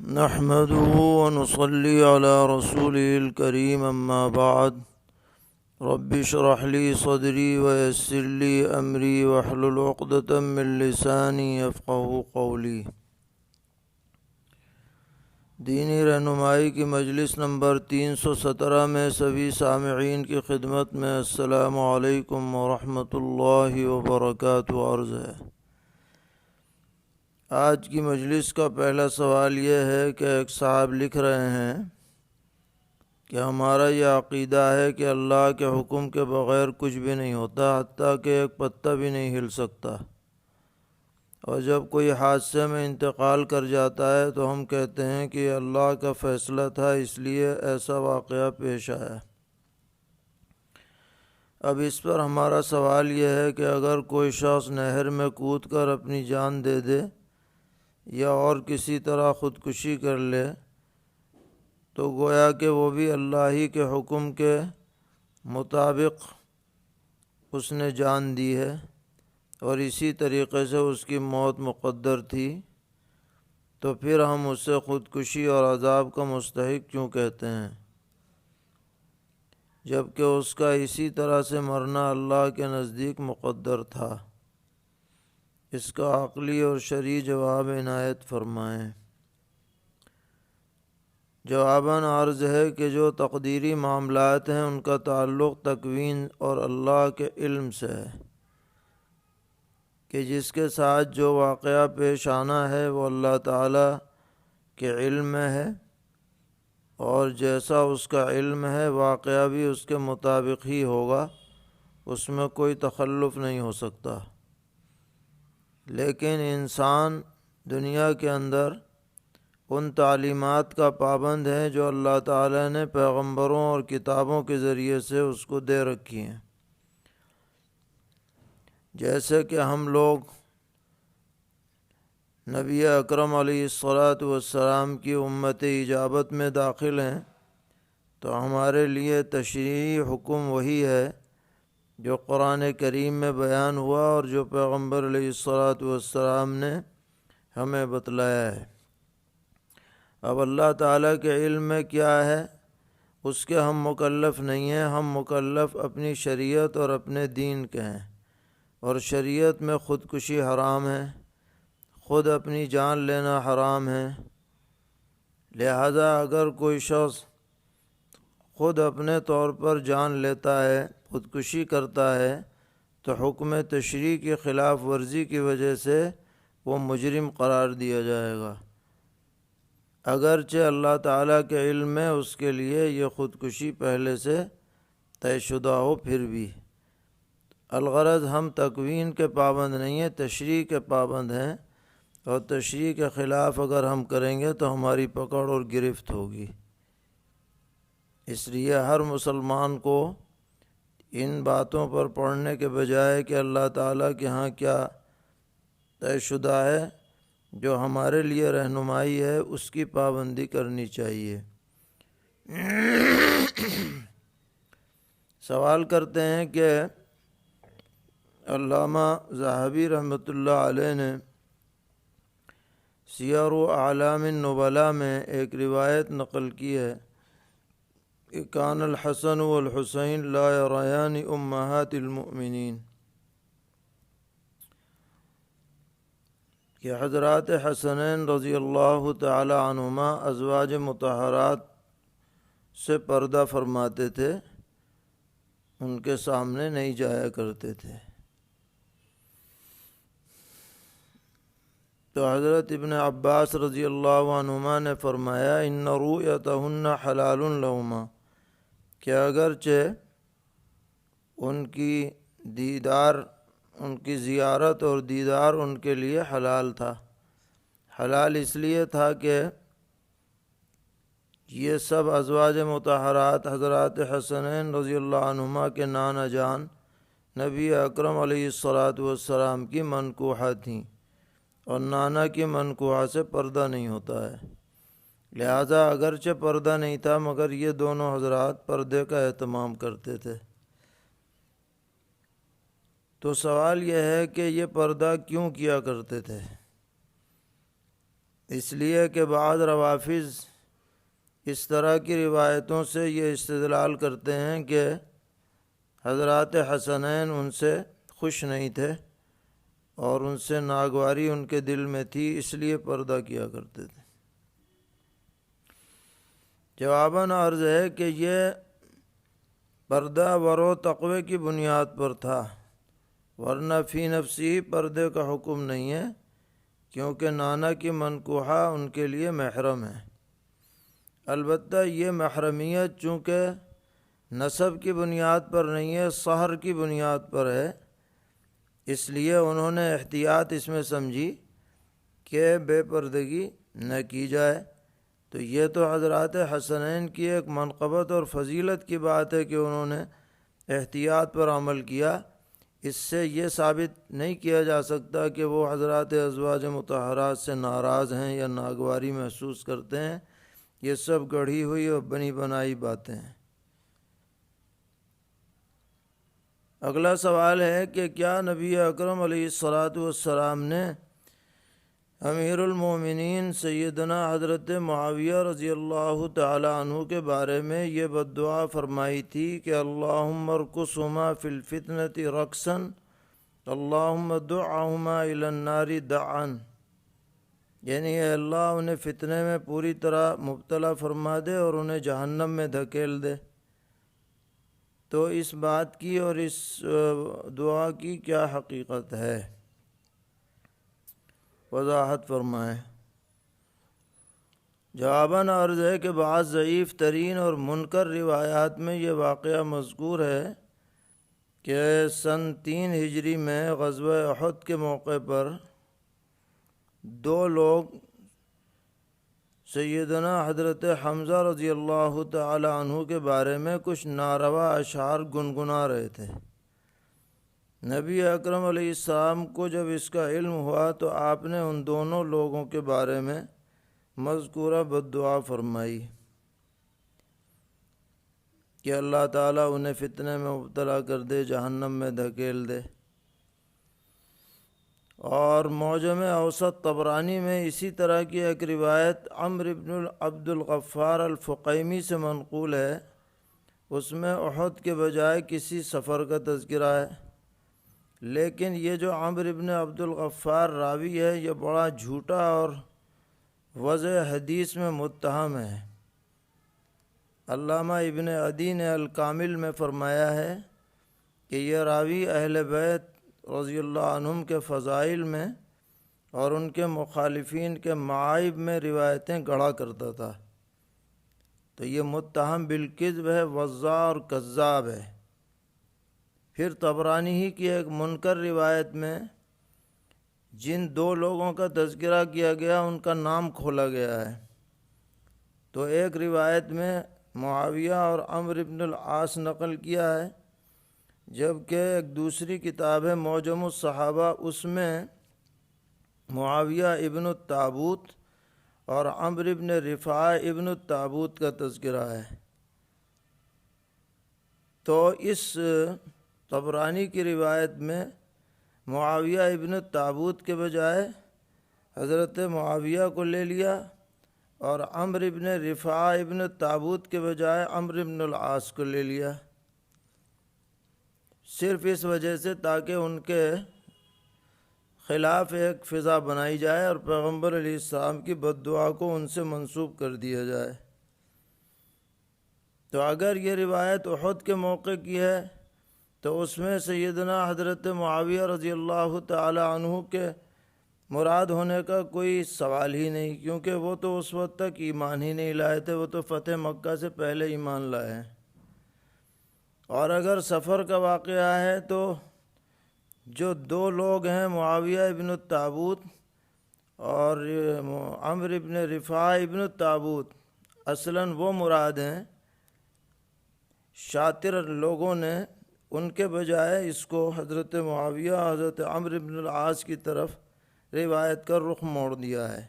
نحمده ونصلي على رسوله الكريم أما بعد رب اشرح لي صدري ويسر لي أمري واحلل عقدة من لساني يفقهوا قولي۔ دینی رہنمائی کی مجلس نمبر 317 میں سبھی سامعین کی خدمت میں السلام علیکم ورحمۃ اللہ وبرکاتہ عرض ہے۔ آج کی مجلس کا پہلا سوال یہ ہے کہ ایک صاحب لکھ رہے ہیں کہ ہمارا یہ عقیدہ ہے کہ اللہ کے حکم کے بغیر کچھ بھی نہیں ہوتا، حتیٰ کہ ایک پتا بھی نہیں ہل سکتا، اور جب کوئی حادثے میں انتقال کر جاتا ہے تو ہم کہتے ہیں کہ یہ اللہ کا فیصلہ تھا، اس لیے ایسا واقعہ پیش آیا۔ اب اس پر ہمارا سوال یہ ہے کہ اگر کوئی شخص نہر میں کود کر اپنی جان دے دے یا اور کسی طرح خودکشی کر لے تو گویا کہ وہ بھی اللہ ہی کے حکم کے مطابق اس نے جان دی ہے، اور اسی طریقے سے اس کی موت مقدر تھی، تو پھر ہم اسے خودکشی اور عذاب کا مستحق کیوں کہتے ہیں، جبکہ اس کا اسی طرح سے مرنا اللہ کے نزدیک مقدر تھا؟ اس کا عقلی اور شرعی جواب عنایت فرمائیں۔ جواباً عرض ہے کہ جو تقدیری معاملات ہیں ان کا تعلق تکوین اور اللہ کے علم سے ہے، کہ جس کے ساتھ جو واقعہ پیش آنا ہے وہ اللہ تعالیٰ کے علم میں ہے، اور جیسا اس کا علم ہے واقعہ بھی اس کے مطابق ہی ہوگا، اس میں کوئی تخلف نہیں ہو سکتا۔ لیکن انسان دنیا کے اندر ان تعلیمات کا پابند ہے جو اللہ تعالیٰ نے پیغمبروں اور کتابوں کے ذریعے سے اس کو دے رکھی ہیں، جیسے کہ ہم لوگ نبی اکرم علیہ الصلاۃ کی امت اجابت میں داخل ہیں، تو ہمارے لیے تشریعی حکم وہی ہے جو قرآن کریم میں بیان ہوا اور جو پیغمبر علیہ الصلاۃ نے ہمیں بتلایا ہے۔ اب اللہ تعالیٰ کے علم میں کیا ہے اس کے ہم مکلف نہیں ہیں، ہم مکلف اپنی شریعت اور اپنے دین کے ہیں، اور شریعت میں خودکشی حرام ہے، خود اپنی جان لینا حرام ہے۔ لہذا اگر کوئی شخص خود اپنے طور پر جان لیتا ہے، خودکشی کرتا ہے، تو حکم تشریع کی خلاف ورزی کی وجہ سے وہ مجرم قرار دیا جائے گا، اگرچہ اللہ تعالیٰ کے علم میں اس کے لیے یہ خودکشی پہلے سے طے شدہ ہو۔ پھر بھی الغرض ہم تکوین کے پابند نہیں ہیں، تشریع کے پابند ہیں، اور تشریع کے خلاف اگر ہم کریں گے تو ہماری پکڑ اور گرفت ہوگی۔ اس لیے ہر مسلمان کو ان باتوں پر پڑھنے کے بجائے کہ اللہ تعالیٰ کے ہاں کیا طے شدہ ہے، جو ہمارے لیے رہنمائی ہے، اس کی پابندی کرنی چاہیے۔ سوال کرتے ہیں کہ علامہ ذہبی رحمۃ اللہ علیہ نے سیر اعلام النبلاء میں ایک روایت نقل کی ہے کہ کان الحسن والحسین لا یریان امہات المؤمنین، کہ حضرات حسنین رضی اللہ تعالی عنہما ازواج مطہرات سے پردہ فرماتے تھے، ان کے سامنے نہیں جایا کرتے تھے۔ تو حضرت ابن عباس رضی اللہ عنہما نے فرمایا ان رؤیتہن حلال لہما، کہ اگرچہ ان کی زیارت اور دیدار ان کے لیے حلال تھا، حلال اس لیے تھا کہ یہ سب ازواج مطہرات حضرات حسنین رضی اللہ عنہما کے نانا جان نبی اکرم علیہ الصلاۃ کی منکوحہ تھیں، اور نانا کی منکوحہ سے پردہ نہیں ہوتا ہے، لہذا اگرچہ پردہ نہیں تھا مگر یہ دونوں حضرات پردے کا اہتمام کرتے تھے۔ تو سوال یہ ہے کہ یہ پردہ کیوں کیا کرتے تھے؟ اس لیے کہ بعض روافض اس طرح کی روایتوں سے یہ استدلال کرتے ہیں کہ حضرات حسنین ان سے خوش نہیں تھے اور ان سے ناگواری ان کے دل میں تھی، اس لیے پردہ کیا کرتے تھے۔ جواباً عرض ہے کہ یہ پردہ ورو تقوی کی بنیاد پر تھا، ورنہ فی نفسی پردے کا حکم نہیں ہے، کیونکہ نانا کی منکوحہ ان کے لیے محرم ہے۔ البتہ یہ محرمیت چونکہ نسب کی بنیاد پر نہیں ہے، سحر کی بنیاد پر ہے، اس لیے انہوں نے احتیاط اس میں سمجھی کہ بے پردگی نہ کی جائے۔ تو یہ تو حضرات حسنین کی ایک منقبت اور فضیلت کی بات ہے کہ انہوں نے احتیاط پر عمل کیا۔ اس سے یہ ثابت نہیں کیا جا سکتا کہ وہ حضرات ازواج مطہرات سے ناراض ہیں یا ناگواری محسوس کرتے ہیں۔ یہ سب گڑھی ہوئی اور بنی بنائی باتیں ہیں۔ اگلا سوال ہے کہ کیا نبی اکرم علیہ الصلاۃ والسلام نے امیر المومنین سیدنا حضرت معاویہ رضی اللہ تعالی عنہ کے بارے میں یہ بد دعا فرمائی تھی کہ اللہم ارکسہما فی الفتنۃ رقصا اللہم دعہما الی النار دعا، یعنی اے اللہ انہیں فتنے میں پوری طرح مبتلا فرما دے اور انہیں جہنم میں دھکیل دے۔ تو اس بات کی اور اس دعا کی کیا حقیقت ہے؟ وضاحت فرمائیں۔ جواباً عرض ہے کہ بعض ضعیف ترین اور منکر روایات میں یہ واقعہ مذکور ہے کہ سن 3 ہجری میں غزوہ احد کے موقع پر 2 لوگ سیدنا حضرت حمزہ رضی اللہ تعالی عنہ کے بارے میں کچھ ناروا اشعار گنگنا رہے تھے۔ نبی اکرم علیہ السلام کو جب اس کا علم ہوا تو آپ نے ان دونوں لوگوں کے بارے میں مذکورہ بد دعا فرمائی کہ اللہ تعالیٰ انہیں فتنے میں مبتلا کر دے، جہنم میں دھکیل دے۔ اور معجم اوسط طبرانی میں اسی طرح کی ایک روایت عمرو بن عبد الغفار الفقیمی سے منقول ہے، اس میں احد کے بجائے کسی سفر کا تذکرہ ہے، لیکن یہ جو عمرو بن عبد الغفار راوی ہے یہ بڑا جھوٹا اور وضع حدیث میں متہم ہے۔ علامہ ابن عدی نے الکامل میں فرمایا ہے کہ یہ راوی اہل بیت رضی اللہ عنہم کے فضائل میں اور ان کے مخالفین کے معائب میں روایتیں گڑھا کرتا تھا، تو یہ متہم بالکذب ہے، وضاع اور کذاب ہے۔ پھر طبرانی ہی کی ایک منکر روایت میں جن 2 لوگوں کا تذکرہ کیا گیا ان کا نام کھولا گیا ہے۔ تو ایک روایت میں معاویہ اور عمرو بن العاص نقل کیا ہے، جبکہ ایک دوسری کتاب ہے معجم الصحابہ، اس میں معاویہ ابن التابوت اور عمرو بن رفاعہ ابن التابوت کا تذکرہ ہے۔ تو اس طبرانی کی روایت میں معاویہ ابن التابوت کے بجائے حضرت معاویہ کو لے لیا اور عمرو بن رفاعہ ابن التابوت کے بجائے عمرو بن العاص کو لے لیا، صرف اس وجہ سے تاکہ ان کے خلاف ایک فضا بنائی جائے اور پیغمبر علیہ السلام کی بد دعا کو ان سے منسوب کر دیا جائے۔ تو اگر یہ روایت احد کے موقع کی ہے تو اس میں سیدنا حضرت معاویہ رضی اللہ تعالی عنہ کے مراد ہونے کا کوئی سوال ہی نہیں، کیونکہ وہ تو اس وقت تک ایمان ہی نہیں لائے تھے، وہ تو فتح مکہ سے پہلے ایمان لائے ہیں۔ اور اگر سفر کا واقعہ ہے تو جو 2 لوگ ہیں معاویہ ابن التابوت اور عمرو ابن رفاعہ ابن التابوت، اصلاً وہ مراد ہیں۔ شاطر لوگوں نے ان کے بجائے اس کو حضرت معاویہ حضرت عمرو بن العاص کی طرف روایت کا رخ موڑ دیا ہے۔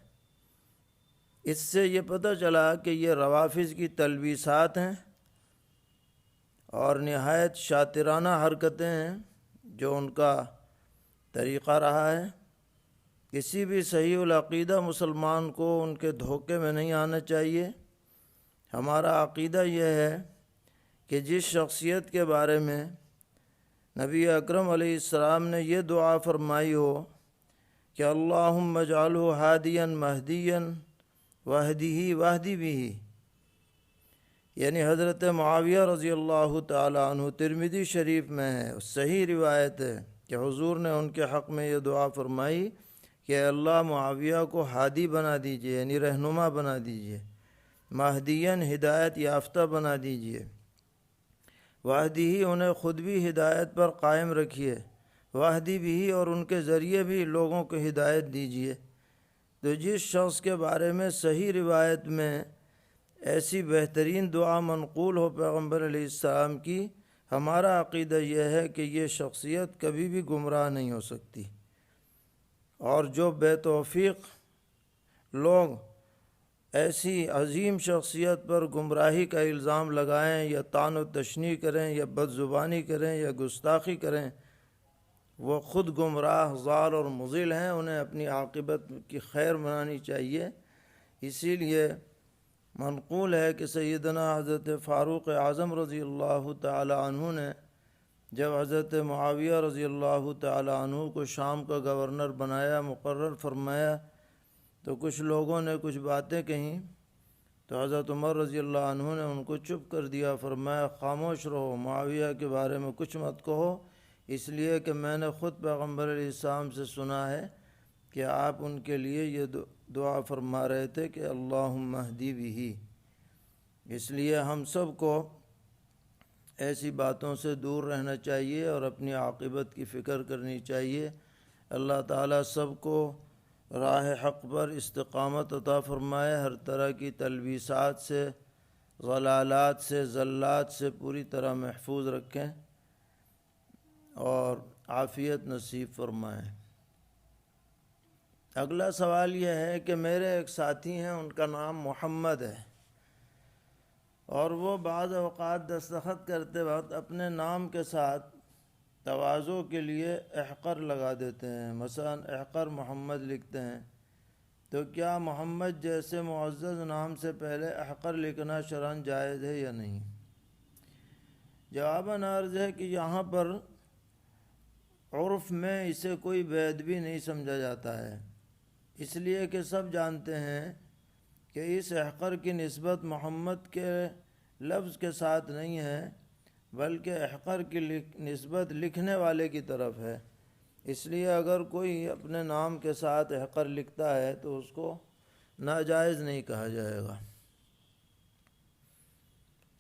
اس سے یہ پتہ چلا کہ یہ روافض کی تلبیسات ہیں اور نہایت شاطرانہ حرکتیں ہیں جو ان کا طریقہ رہا ہے۔ کسی بھی صحیح العقیدہ مسلمان کو ان کے دھوکے میں نہیں آنا چاہیے۔ ہمارا عقیدہ یہ ہے کہ جس شخصیت کے بارے میں نبی اکرم علیہ السلام نے یہ دعا فرمائی ہو کہ اللہم اجعلہ ہادیا مہدیا واہدی بھی، یعنی حضرت معاویہ رضی اللہ تعالی عنہ، ترمذی شریف میں ہے، صحیح روایت ہے کہ حضور نے ان کے حق میں یہ دعا فرمائی کہ اللہ معاویہ کو ہادی بنا دیجئے، یعنی رہنما بنا دیجئے، مہدیاً ہدایت یافتہ بنا دیجئے، واہدی ہی انہیں خود بھی ہدایت پر قائم رکھیے، واہدی بھی اور ان کے ذریعے بھی لوگوں کو ہدایت دیجئے۔ تو جس شخص کے بارے میں صحیح روایت میں ایسی بہترین دعا منقول ہو پیغمبر علیہ السلام کی، ہمارا عقیدہ یہ ہے کہ یہ شخصیت کبھی بھی گمراہ نہیں ہو سکتی، اور جو بے توفیق لوگ ایسی عظیم شخصیت پر گمراہی کا الزام لگائیں یا طعن و تشنیع کریں یا بد زبانی کریں یا گستاخی کریں، وہ خود گمراہ، ضال اور مضل ہیں، انہیں اپنی عاقبت کی خیر منانی چاہیے۔ اسی لیے منقول ہے کہ سیدنا حضرت فاروق اعظم رضی اللہ تعالی عنہ نے جب حضرت معاویہ رضی اللہ تعالی عنہ کو شام کا گورنر بنایا، مقرر فرمایا، تو کچھ لوگوں نے کچھ باتیں کہیں تو حضرت عمر رضی اللہ عنہ نے ان کو چپ کر دیا، فرمایا خاموش رہو، معاویہ کے بارے میں کچھ مت کہو، اس لیے کہ میں نے خود پیغمبر علیہ السلام سے سنا ہے کہ آپ ان کے لیے یہ دعا فرما رہے تھے کہ اللہم اہدی بہ۔ اس لیے ہم سب کو ایسی باتوں سے دور رہنا چاہیے اور اپنی عاقبت کی فکر کرنی چاہیے۔ اللہ تعالیٰ سب کو راہ حق پر استقامت عطا فرمائے، ہر طرح کی تلبیسات سے، ضلالات سے، زلات سے پوری طرح محفوظ رکھیں اور عافیت نصیب فرمائیں۔ اگلا سوال یہ ہے کہ میرے ایک ساتھی ہیں، ان کا نام محمد ہے، اور وہ بعض اوقات دستخط کرتے وقت اپنے نام کے ساتھ تواضع کے لیے احقر لگا دیتے ہیں، مثلا احقر محمد لکھتے ہیں، تو کیا محمد جیسے معزز نام سے پہلے احقر لکھنا شرعاً جائز ہے یا نہیں؟ جواباً عرض ہے کہ یہاں پر عرف میں اسے کوئی بید بھی نہیں سمجھا جاتا ہے، اس لیے کہ سب جانتے ہیں کہ اس احقر کی نسبت محمد کے لفظ کے ساتھ نہیں ہے، بلکہ احقر کی نسبت لکھنے والے کی طرف ہے۔ اس لیے اگر کوئی اپنے نام کے ساتھ احقر لکھتا ہے تو اس کو ناجائز نہیں کہا جائے گا۔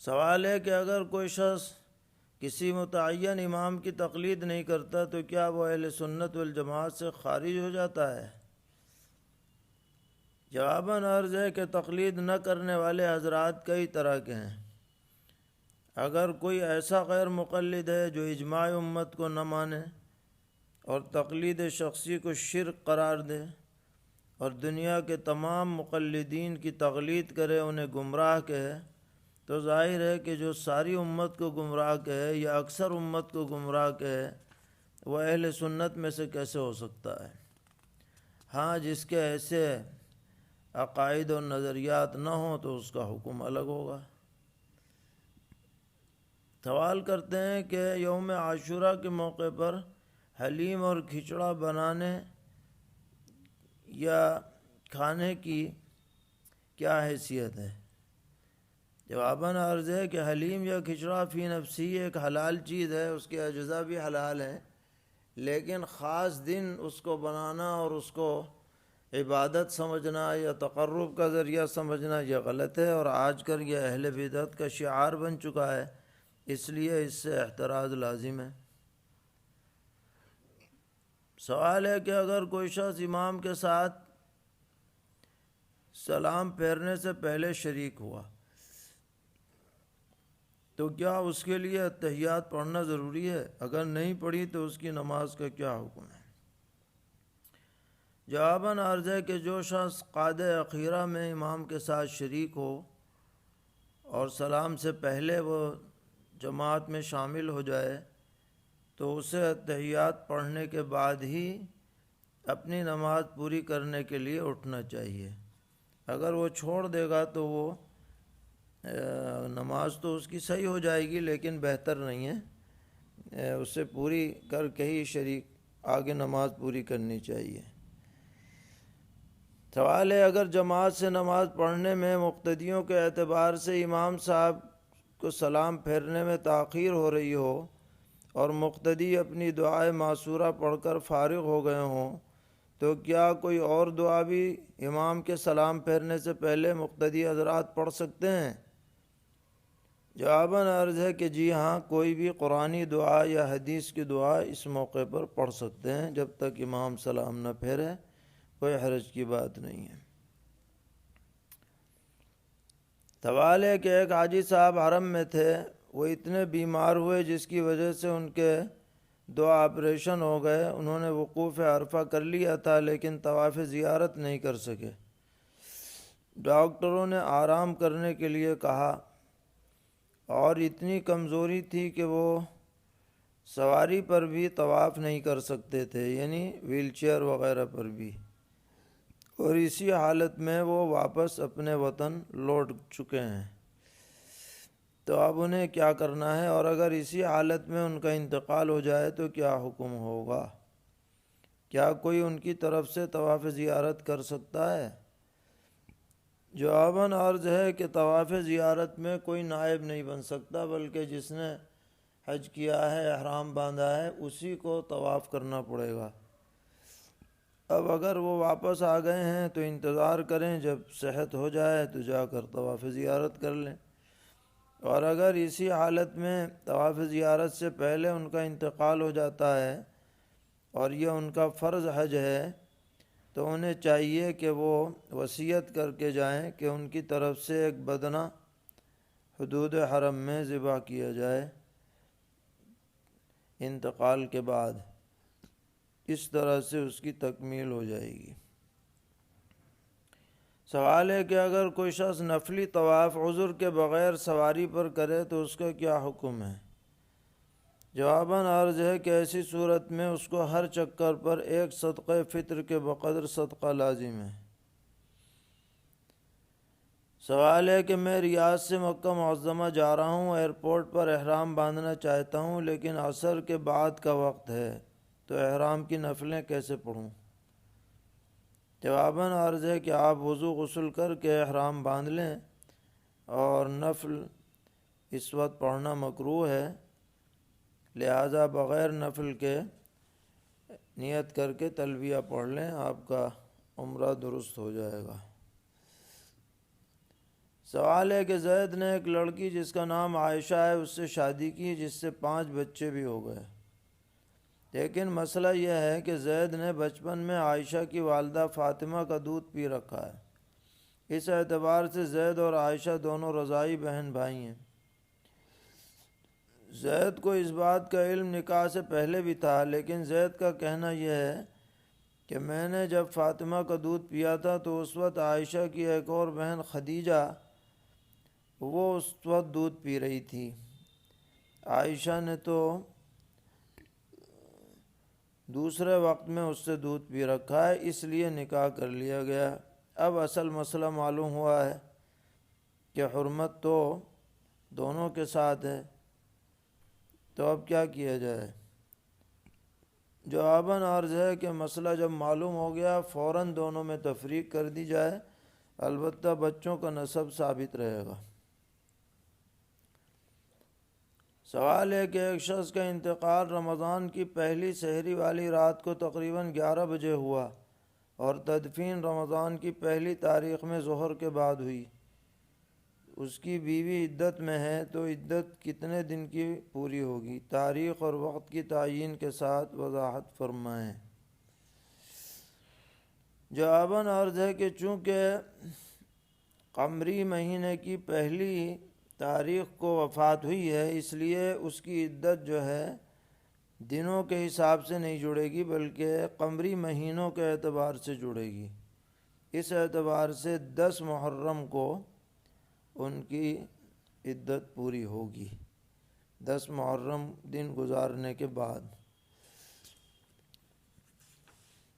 سوال ہے کہ اگر کوئی شخص کسی متعین امام کی تقلید نہیں کرتا تو کیا وہ اہل سنت والجماعت سے خارج ہو جاتا ہے؟ جواباً عرض ہے کہ تقلید نہ کرنے والے حضرات کئی طرح کے ہیں۔ اگر کوئی ایسا غیر مقلد ہے جو اجماع امت کو نہ مانے اور تقلید شخصی کو شرک قرار دے اور دنیا کے تمام مقلدین کی تقلید کرے، انہیں گمراہ کہے، تو ظاہر ہے کہ جو ساری امت کو گمراہ کہے یا اکثر امت کو گمراہ کہے وہ اہل سنت میں سے کیسے ہو سکتا ہے؟ ہاں، جس کے ایسے عقائد اور نظریات نہ ہوں تو اس کا حکم الگ ہوگا۔ سوال کرتے ہیں کہ یوم عاشوراء کے موقع پر حلیم اور کھچڑا بنانے یا کھانے کی کیا حیثیت ہے؟ جواباً عرض ہے کہ حلیم یا کھچڑا فی نفسی ایک حلال چیز ہے، اس کے اجزاء بھی حلال ہیں، لیکن خاص دن اس کو بنانا اور اس کو عبادت سمجھنا یا تقرب کا ذریعہ سمجھنا یہ غلط ہے، اور آج کل یہ اہل بدعت کا شعار بن چکا ہے، اس لیے اس سے احتراز لازم ہے۔ سوال ہے کہ اگر کوئی شخص امام کے ساتھ سلام پھیرنے سے پہلے شریک ہوا تو کیا اس کے لیے اتحیات پڑھنا ضروری ہے؟ اگر نہیں پڑھی تو اس کی نماز کا کیا حکم ہے؟ جواباً عرض ہے کہ جو شخص قعدہ اخیرہ میں امام کے ساتھ شریک ہو اور سلام سے پہلے وہ جماعت میں شامل ہو جائے تو اسے اتحیات پڑھنے کے بعد ہی اپنی نماز پوری کرنے کے لیے اٹھنا چاہیے۔ اگر وہ چھوڑ دے گا تو وہ نماز تو اس کی صحیح ہو جائے گی، لیکن بہتر نہیں ہے، اسے پوری کر کے ہی شریک آگے نماز پوری کرنی چاہیے۔ سوال ہے، اگر جماعت سے نماز پڑھنے میں مقتدیوں کے اعتبار سے امام صاحب کو سلام پھیرنے میں تاخیر ہو رہی ہو اور مقتدی اپنی دعائے معصورہ پڑھ کر فارغ ہو گئے ہوں، تو کیا کوئی اور دعا بھی امام کے سلام پھیرنے سے پہلے مقتدی حضرات پڑھ سکتے ہیں؟ جواباً عرض ہے کہ جی ہاں، کوئی بھی قرآنی دعا یا حدیث کی دعا اس موقع پر پڑھ سکتے ہیں، جب تک امام سلام نہ پھیرے کوئی حرج کی بات نہیں ہے۔ سوال ہے کہ ایک حاجی صاحب حرم میں تھے، وہ اتنے بیمار ہوئے جس کی وجہ سے ان کے 2 آپریشن ہو گئے۔ انہوں نے وقوف عرفہ کر لیا تھا لیکن طواف زیارت نہیں کر سکے۔ ڈاکٹروں نے آرام کرنے کے لیے کہا اور اتنی کمزوری تھی کہ وہ سواری پر بھی طواف نہیں کر سکتے تھے، یعنی ویل چیئر وغیرہ پر بھی، اور اسی حالت میں وہ واپس اپنے وطن لوٹ چکے ہیں۔ تو اب انہیں کیا کرنا ہے، اور اگر اسی حالت میں ان کا انتقال ہو جائے تو کیا حکم ہوگا؟ کیا کوئی ان کی طرف سے طواف زیارت کر سکتا ہے؟ جواباً عرض ہے کہ طواف زیارت میں کوئی نائب نہیں بن سکتا، بلکہ جس نے حج کیا ہے، احرام باندھا ہے، اسی کو طواف کرنا پڑے گا۔ اب اگر وہ واپس آ گئے ہیں تو انتظار کریں، جب صحت ہو جائے تو جا کر طواف زیارت کر لیں، اور اگر اسی حالت میں طواف زیارت سے پہلے ان کا انتقال ہو جاتا ہے اور یہ ان کا فرض حج ہے، تو انہیں چاہیے کہ وہ وصیت کر کے جائیں کہ ان کی طرف سے ایک بدنہ حدود حرم میں ذبح کیا جائے انتقال کے بعد، اس طرح سے اس کی تکمیل ہو جائے گی۔ سوال ہے کہ اگر کوئی شخص نفلی طواف عذر کے بغیر سواری پر کرے تو اس کا کیا حکم ہے؟ جواباً عرض ہے کہ ایسی صورت میں اس کو ہر چکر پر ایک صدقہ فطر کے بقدر صدقہ لازم ہے۔ سوال ہے کہ میں ریاض سے مکہ معظمہ جا رہا ہوں، ایئرپورٹ پر احرام باندھنا چاہتا ہوں، لیکن عصر کے بعد کا وقت ہے، تو احرام کی نفلیں کیسے پڑھوں؟ جواباً عرض ہے کہ آپ وضو غسل کر کے احرام باندھ لیں، اور نفل اس وقت پڑھنا مکروہ ہے، لہٰذا بغیر نفل کے نیت کر کے تلبیہ پڑھ لیں، آپ کا عمرہ درست ہو جائے گا۔ سوال ہے کہ زید نے ایک لڑکی جس کا نام عائشہ ہے اس سے شادی کی، جس سے 5 بچے بھی ہو گئے، لیکن مسئلہ یہ ہے کہ زید نے بچپن میں عائشہ کی والدہ فاطمہ کا دودھ پی رکھا ہے۔ اس اعتبار سے زید اور عائشہ دونوں رضاعی بہن بھائی ہیں۔ زید کو اس بات کا علم نکاح سے پہلے بھی تھا، لیکن زید کا کہنا یہ ہے کہ میں نے جب فاطمہ کا دودھ پیا تھا تو اس وقت عائشہ کی ایک اور بہن خدیجہ وہ اس وقت دودھ پی رہی تھی۔ عائشہ نے تو دوسرے وقت میں اس سے دودھ پی رکھا ہے، اس لیے نکاح کر لیا گیا۔ اب اصل مسئلہ معلوم ہوا ہے کہ حرمت تو دونوں کے ساتھ ہے، تو اب کیا کیا جائے؟ جواباً عرض ہے کہ مسئلہ جب معلوم ہو گیا فوراً دونوں میں تفریق کر دی جائے، البتہ بچوں کا نسب ثابت رہے گا۔ سوال ہے کہ ایک شخص کا انتقال رمضان کی پہلی سحری والی رات کو تقریباً 11 بجے ہوا اور تدفین رمضان کی پہلی تاریخ میں ظہر کے بعد ہوئی۔ اس کی بیوی عدت میں ہے، تو عدت کتنے دن کی پوری ہوگی؟ تاریخ اور وقت کی تعیین کے ساتھ وضاحت فرمائیں۔ جواباً عرض ہے کہ چونکہ قمری مہینے کی پہلی تاریخ کو وفات ہوئی ہے، اس لیے اس کی عدت جو ہے دنوں کے حساب سے نہیں جڑے گی، بلکہ قمری مہینوں کے اعتبار سے جڑے گی۔ اس اعتبار سے 10 محرم کو ان کی عدت پوری ہوگی، 10 محرم دن گزارنے کے بعد۔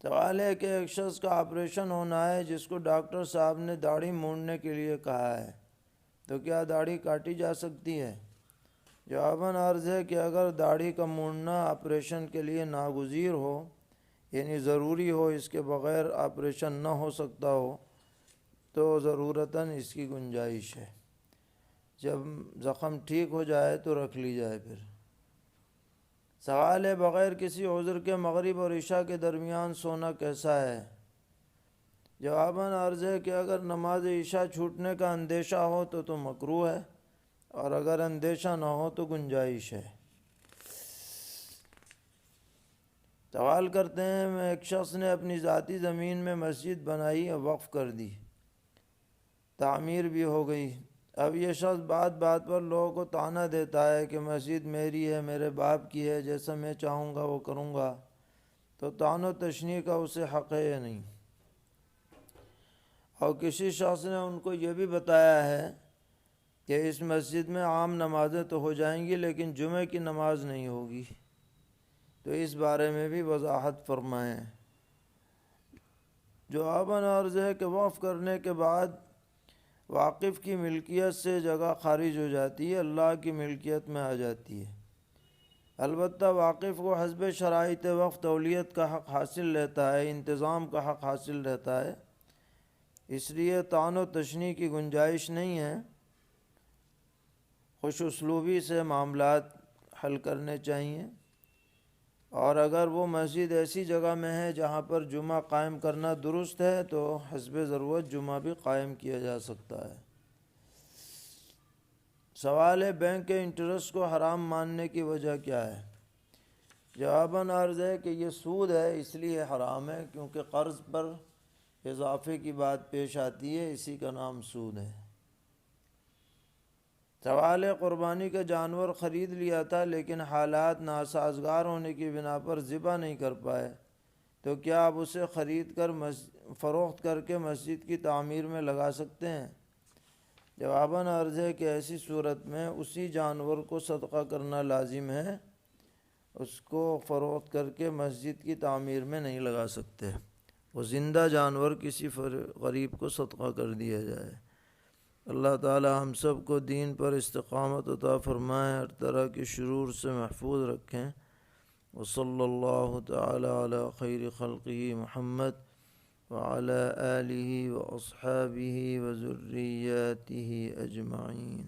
سوال ہے کہ ایک شخص کا آپریشن ہونا ہے جس کو ڈاکٹر صاحب نے داڑھی مونڈنے کے لیے کہا ہے، تو کیا داڑھی کاٹی جا سکتی ہے؟ جواباً عرض ہے کہ اگر داڑھی کا مونڈنا آپریشن کے لیے ناگزیر ہو، یعنی ضروری ہو، اس کے بغیر آپریشن نہ ہو سکتا ہو، تو ضرورتاً اس کی گنجائش ہے۔ جب زخم ٹھیک ہو جائے تو رکھ لی جائے پھر۔ سوال ہے بغیر کسی عذر کے مغرب اور عشاء کے درمیان سونا کیسا ہے؟ جواباً عرض ہے کہ اگر نماز عشاء چھوٹنے کا اندیشہ ہو تو مکروہ ہے، اور اگر اندیشہ نہ ہو تو گنجائش ہے۔ سوال کرتے ہیں میں ایک شخص نے اپنی ذاتی زمین میں مسجد بنائی اور وقف کر دی، تعمیر بھی ہو گئی، اب یہ شخص بات بات پر لوگوں کو طعنہ دیتا ہے کہ مسجد میری ہے، میرے باپ کی ہے، جیسا میں چاہوں گا وہ کروں گا، تو طعن و تشنیع کا اسے حق ہے یا نہیں؟ اور کسی شخص نے ان کو یہ بھی بتایا ہے کہ اس مسجد میں عام نمازیں تو ہو جائیں گی لیکن جمعہ کی نماز نہیں ہوگی، تو اس بارے میں بھی وضاحت فرمائیں۔ جواباً عرض ہے کہ وقف کرنے کے بعد واقف کی ملکیت سے جگہ خارج ہو جاتی ہے، اللہ کی ملکیت میں آ جاتی ہے۔ البتہ واقف کو حسب شرائط وقف تولیت کا حق حاصل رہتا ہے، انتظام کا حق حاصل رہتا ہے، اس لیے طعن و تشنیع کی گنجائش نہیں ہے۔ خوش اسلوبی سے معاملات حل کرنے چاہیے، اور اگر وہ مسجد ایسی جگہ میں ہے جہاں پر جمعہ قائم کرنا درست ہے تو حسب ضرورت جمعہ بھی قائم کیا جا سکتا ہے۔ سوال ہے بینک کے انٹرسٹ کو حرام ماننے کی وجہ کیا ہے؟ جواباً عرض ہے کہ یہ سود ہے، اس لیے حرام ہے کیونکہ قرض پر اضافے کی بات پیش آتی ہے، اسی کا نام سود ہے۔ سوال ہے قربانی کا جانور خرید لیا تھا لیکن حالات ناسازگار ہونے کی بنا پر ذبح نہیں کر پائے، تو کیا آپ اسے خرید کر فروخت کر کے مسجد کی تعمیر میں لگا سکتے ہیں؟ جواباً عرض ہے کہ ایسی صورت میں اسی جانور کو صدقہ کرنا لازم ہے، اس کو فروخت کر کے مسجد کی تعمیر میں نہیں لگا سکتے، وہ زندہ جانور کسی غریب کو صدقہ کر دیا جائے۔ اللہ تعالی ہم سب کو دین پر استقامت عطا فرمائے، ہر طرح کی شرور سے محفوظ رکھیں۔ وصلی اللہ تعالی علی خیر خلقہ محمد وعلی آلہ واصحابہ وذریاتہ اجمعین۔